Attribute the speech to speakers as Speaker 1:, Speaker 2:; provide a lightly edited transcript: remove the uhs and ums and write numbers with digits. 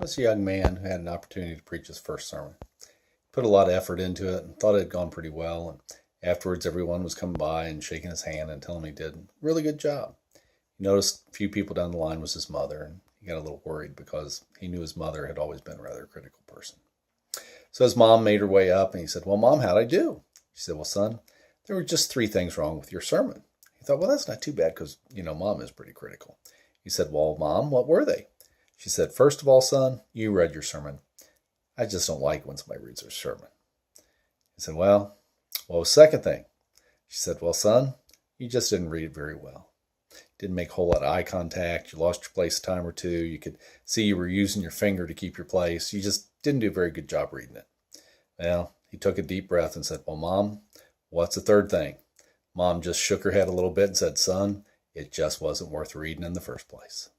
Speaker 1: was a young man who had an opportunity to preach his first sermon. Put a lot of effort into it and thought it had gone pretty well. And afterwards, everyone was coming by and shaking his hand and telling him he did a really good job. He noticed a few people down the line was his mother, and he got a little worried because he knew his mother had always been a rather critical person. So his mom made her way up and he said, "Well, Mom, how'd I do?" She said, "Well, son, there were just 3 things wrong with your sermon." He thought, well, that's not too bad because, Mom is pretty critical. He said, "Well, Mom, what were they?" She said, "First of all, son, you read your sermon. I just don't like when somebody reads their sermon." He said, "Well, what was the second thing?" She said, "Well, son, you just didn't read it very well. Didn't make a whole lot of eye contact. You lost your place a time or two. You could see you were using your finger to keep your place. You just didn't do a very good job reading it." Well, he took a deep breath and said, "Well, Mom, what's the third thing?" Mom just shook her head a little bit and said, "Son, it just wasn't worth reading in the first place."